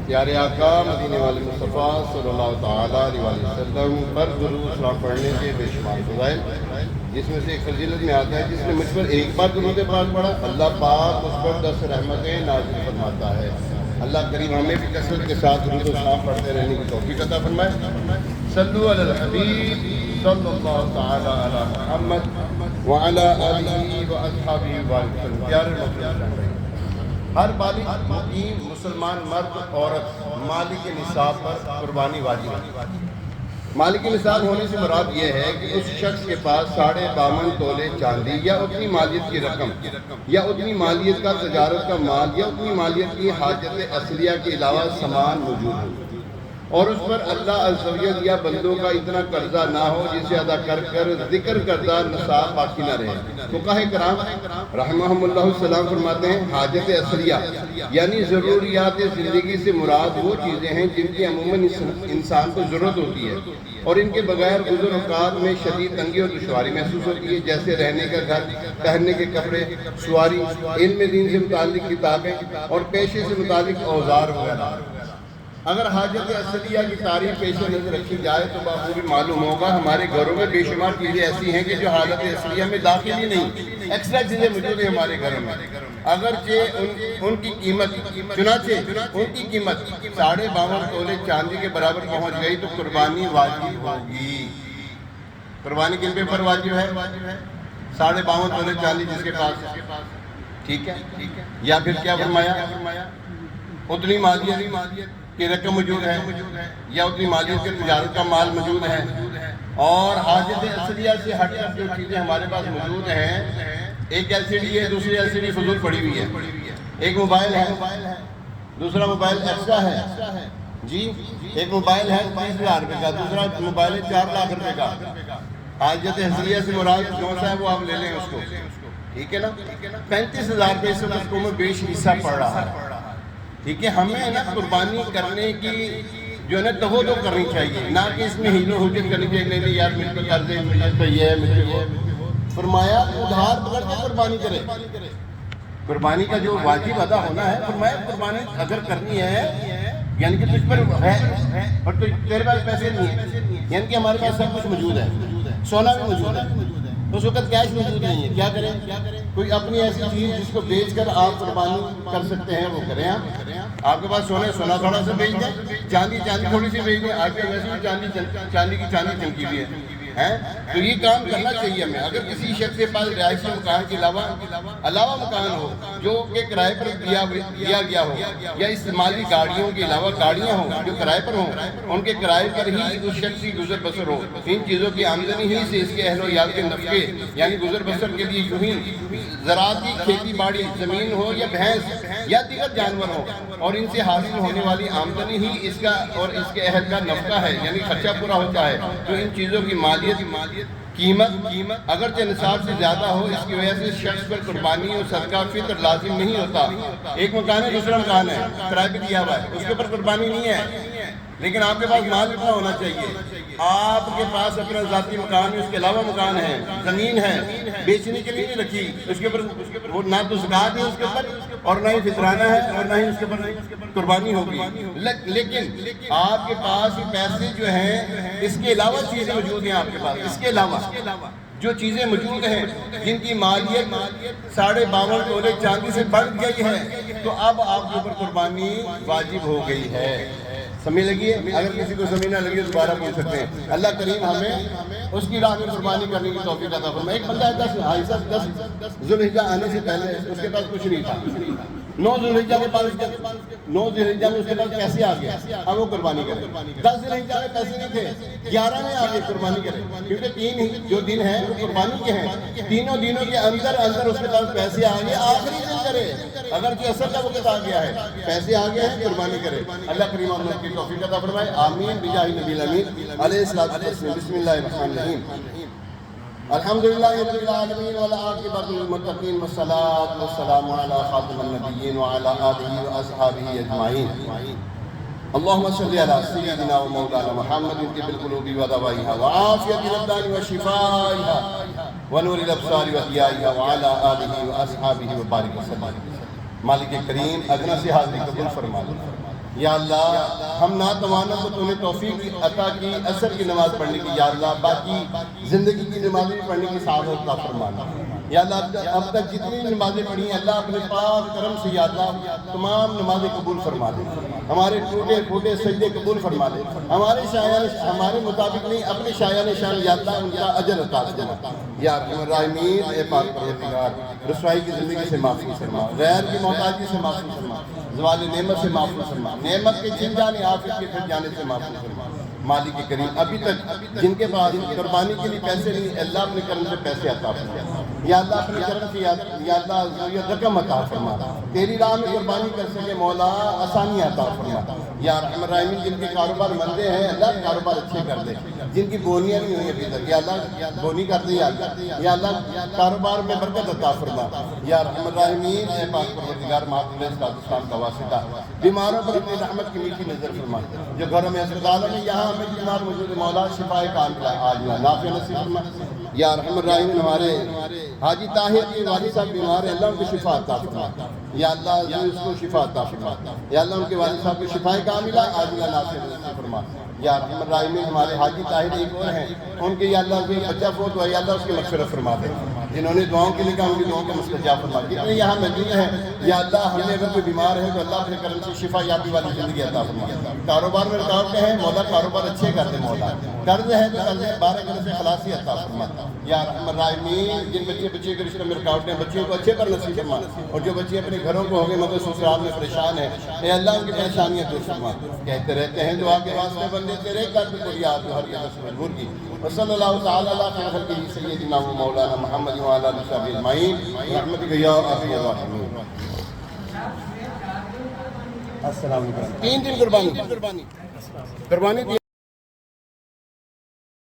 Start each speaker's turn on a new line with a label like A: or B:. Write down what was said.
A: پیارے آقا مدینے والے مصطفیٰ صلی اللہ تعالیٰ علیہ وسلم پر درود و سلام پڑھنے کے بے شمار فضائل، جس میں سے ایک فضیلت میں آتا ہے جس نے مجھ پر ایک بار درود پاک پڑھا اللہ پاک اس پر 10 رحمتیں نازل فرماتا ہے۔ اللہ کریم ہمیں بھی کثرت کے ساتھ درود و سلام پڑھتے رہنے کی توفیق عطا فرمائے۔ صلو علی الحبیب صلی اللہ تعالیٰ علی محمد وعلی آلہ و اصحابہ وسلم۔ پیارے محترم، ہر بالغ مقیم مسلمان مرد عورت مالک نصاب پر قربانی واجب ہے۔ مالک نصاب ہونے سے مراد یہ ہے کہ اس شخص کے پاس 52.5 تولے چاندی یا اتنی مالیت کی رقم یا اتنی مالیت کا تجارت کا مال یا اتنی مالیت کی حاجت اصلیہ کے علاوہ سامان موجود ہو، اور اس پر اللہ عز و جل یا بندوں کا اتنا قرضہ نہ ہو جسے ادا کر کر ذکر کردہ نصاب باقی نہ رہے۔ فقہاء کرام رحمہم اللہ السلام فرماتے ہیں حاجت اصلیہ یعنی ضروریات زندگی سے مراد وہ چیزیں ہیں جن کی عموماً انسان کو ضرورت ہوتی ہے اور ان کے بغیر گزر اوقات میں شدید تنگی اور دشواری محسوس ہوتی ہے، جیسے رہنے کا گھر، پہننے کے کپڑے، سواری، علم دین سے متعلق کتابیں اور پیشے سے متعلق اوزار وغیرہ۔ اگر حاجت اصلیہ کی تعریف پیش نظر رکھی جائے تو بخوبی معلوم ہوگا ہمارے گھروں میں بے شمار چیزیں ایسی ہیں کہ جو حالت اصلیہ میں داخل ہی نہیں، ایکسٹرا چیزیں موجود ہیں ہمارے گھروں میں، اگرچہ ان کی قیمت 52.5 تولے چاندی کے برابر پہنچ گئی تو قربانی واجب ہوگی۔ قربانی کن پہ پر واجب ہے؟ 52.5 تولے چاندی جس کے پاس، ٹھیک ہے، یا پھر کیا فرمایا؟ اتنی مالیت کی رقم موجود ہے یا اتنی مالیت کے تجارت کا مال موجود ہے، اور حاجت اصلیہ سے ہٹ کر جو چیزیں ہمارے پاس موجود ہیں، ایک ایل سی ڈی ہے، دوسری ایل سی ڈی فضول پڑی ہوئی ہے، ایک موبائل ہے، دوسرا موبائل ایکسٹرا ہے، جی ایک موبائل ہے 30,000 روپے کا، دوسرا موبائل ہے 4 لاکھ روپے کا۔ حاجت اصلیہ سے مراد کون سا ہے وہ آپ لے لیں اس کو، ٹھیک ہے نا؟ 35,000 روپے سے اس کو میں بیش حصہ پڑ رہا ہے، ٹھیک ہے۔ ہمیں نا قربانی کرنے کی جو ہے نا توجہ کرنی چاہیے، نہ کہ اس میں ہیل و حجت کرنی چاہیے، نہیں یار مجھ پہ قرض ہے، مجھ پہ یہ ہے، مجھ پہ وہ۔ فرمایا ادھار پکڑ کے قربانی کرے۔ قربانی کا جو واجب ادا ہونا ہے، فرمایا قربانی اگر کرنی ہے یعنی کہ تجھ پر ہے اور تیرے پاس پیسے نہیں ہیں، یعنی کہ ہمارے پاس سب کچھ موجود ہے، سونا بھی موجود ہے، اس وقت کیش موجود نہیں ہے، کیا کریں؟ کوئی اپنی ایسی چیز جس کو بیچ کر آپ قربانی کر سکتے ہیں وہ کریں۔ آپ کے پاس سونا تھوڑا سا بیچ دیں، چاندی تھوڑی سی بیچ دیں، آج کل ویسے بھی چاندی کی چاندی چمکی ہوئی ہے، تو یہ کام کرنا چاہیے ہمیں۔ اگر کسی شخص کے پاس رہائشی مکان کے علاوہ مکان ہو جو کہ کرائے پر دیا گیا ہو، یا استعمالی گاڑیوں کے علاوہ گاڑیاں ہوں جو کرائے پر ہوں، ان کے کرائے پر ہی اس شخص کی گزر بسر ہو، ان چیزوں کی آمدنی ہی سے اس کے اہل و عیال کے نفقے یعنی گزر بسر کے لیے یوں ہی زراعتی کھیتی باڑی زمین ہو یا بھینس یا دیگر جانور ہو، اور ان سے حاصل ہونے والی آمدنی ہی اس کا اور اس کے اہل کا نفقہ ہے، یعنی خرچہ پورا ہوتا ہے، تو ان چیزوں کی مالیت قیمت اگرچہ نصاب سے زیادہ ہو، اس کی وجہ سے شخص پر قربانی اور صدقہ فطر لازم نہیں ہوتا۔ ایک مکان ہے، دوسرا مکان ہے، کرائے پہ دیا ہوا ہے، اس کے اوپر قربانی نہیں ہے، لیکن آپ کے پاس مال اتنا ہونا چاہیے۔ آپ کے پاس اپنا ذاتی مکان ہے، اس کے علاوہ مکان ہے، زمین ہے، بیچنے کے لیے نہیں رکھی، اس کے اوپر وہ نہ تو زکوٰۃ ہے اس کے اوپر، اور نہ ہی فطرانہ ہے، اور نہ ہی اس کے اوپر قربانی ہوگی۔ لیکن آپ کے پاس پیسے جو ہیں اس کے علاوہ چیزیں موجود ہیں، آپ کے پاس اس کے علاوہ جو چیزیں موجود ہیں جن کی مالیت 52.5 تولے چاندی سے بڑھ گئی ہے، تو اب آپ کے اوپر قربانی واجب ہو گئی ہے۔ سمجھ لگی ہے؟ اگر کسی کو سمجھ نہ لگی دوبارہ پوچھ سکتے ہیں۔ اللہ کریم ہمیں اس کی راہ میں قربانی کرنے کی توفیق عطا فرمائے۔ ایک بندہ ہے 10 ذوالحجہ آنے سے پہلے اس کے پاس کچھ نہیں تھا، 9 ذوالحجہ کے پاس 9 ذوالحجہ میں اس کے پاس پیسے آ گئے، اب وہ قربانی کرے۔ 10 ذوالحجہ میں پیسے نہیں تھے، 11 میں آگے قربانی کرے، کیونکہ 3 ہی جو دن ہیں وہ قربانی کے ہیں، تینوں دنوں کے اندر اس کے پاس پیسے آ گئے، آخری دن کرے، اگر جو اثر کا وقت آ گیا ہے، پیسے آ گئے ہیں، قربانی کرے۔ اللہ کریم ہم لوگ کی توفیق عطا فرمائے، آمین بجاہ نبی الامین علیہ الصلوۃ والسلام۔ بسم اللہ الرحمن الرحیم، الحمدللہ رب العالمین والعاقبۃ للمتقین والصلاۃ والسلام علی خاتم النبیین وعلی آلہ واصحابہ اجمعین۔ اللہم صلی علی سیدنا و مولانا محمد طب القلوب ودوائها وعافیت الابدان وشفائها ونور الابصار وضیائها وعلی آلہ واصحابہ وبارک وسلم۔ مالک کریم ادنا سے حاضری قبول فرما لے، یا اللہ ہم ناتوانوں کو تو نے توفیق عطا کی عصر کی نماز پڑھنے کی، یا اللہ باقی زندگی کی نمازیں پڑھنے کی سعادت عطا فرمانا۔ یا اللہ اب تک جتنی نمازیں پڑھی ہیں اللہ اپنے پاک کرم سے یا اللہ تمام نمازیں قبول فرما دے، ہمارے ٹوٹے پھوٹے سجدے قبول فرما دے، ہمارے مطابق نہیں اپنے شایان شان یا اللہ ان کا اجر عطا فرما۔ یا ارحم الراحمین اے پاک پروردگار رسوائی کی زندگی سے محفوظ فرما، غیر کی محتاجی سے محفوظ فرما، زوال نعمت سے محفوظ فرما، نعمت کے چھن جانے آفت کے پھر جانے سے محفوظ فرما۔ مالک کریم ابھی تک جن کے پاس قربانی کے لیے پیسے نہیں، اللہ اپنے کرم سے پیسے عطا فرما، یا اللہ اپنے کرم سے یا اللہ رقم عطا فرما، تیری راہ میں قربانی کر سکے مولا آسانی عطا فرما۔ یا ارحم الراحمین جن کے کاروبار مندے ہیں اللہ کاروبار اچھے کر دے، جن کی بونیاں نہیں ہوئی ابھی تک یا اللہ بونی کر دے، یا اللہ کاروبار میں برکت عطا فرما۔ یا ارحم الراحمین اے پاک پروردگار محمد پاکستان کا واسطہ بیماروں پر اپنی رحمت کی میٹھی نظر فرما، جو گھروں میں اسپتالوں میں یہاں ہمیں بیمار موجود مولا شفا کاملہ عاجلہ نافع نصیب فرما۔ یا ارحم الراحمین ہمارے حاجی طاہر کے والد صاحب بیمار ہیں اللہ ان کو شفا عطا فرما، یا اللہ اس کو شفا عطا فرما، یا اللہ ان کے والد صاحب کو شفا کاملہ عاجلہ نافع نصیب فرما۔ یا ارحم الراحمین ہمارے حاجی طاہر ایک اور ہیں ان کے یا اللہ کوئی بچہ فوت ہوا یا اللہ اس کی مغفرت فرما دے، جنہوں نے دعاؤں کے لیے کہا ان کی دعاؤں کا مستجاب فرما۔ جتنے یہاں موجود ہیں یا اللہ ہم نے اگر کوئی بیمار ہے تو اللہ اپنے کرم سے شفا یابی والی زندگی عطا فرما۔ کاروبار میں رکاوٹیں ہیں مولا کاروبار اچھے کر دے مولا، قرض ہے تو قرض 12 قرض سے خلاصی عطا فرما۔ یا ارحم الراحمین جن بچے کے رشتوں میں رکاوٹیں ہیں بچوں کو اچھے پر نصیب فرما، اور جو بچے اپنے گھروں کو ہو گئے مگر سسرال میں پریشان ہیں اے اللہ ان کی پریشانیاں دور فرما۔ کہتے رہتے ہیں دعا کے واسطے بندے تیرے قلب کو یاد ہر کے دس مجبور کی۔ وصلی اللہ تعالی علی خیر خلقہ سیدنا و مولانا محمد وعلی آلہ وصحبہ اجمعین برحمتک یا ارحم الراحمین۔ السلام علیکم۔ 3 دن قربانی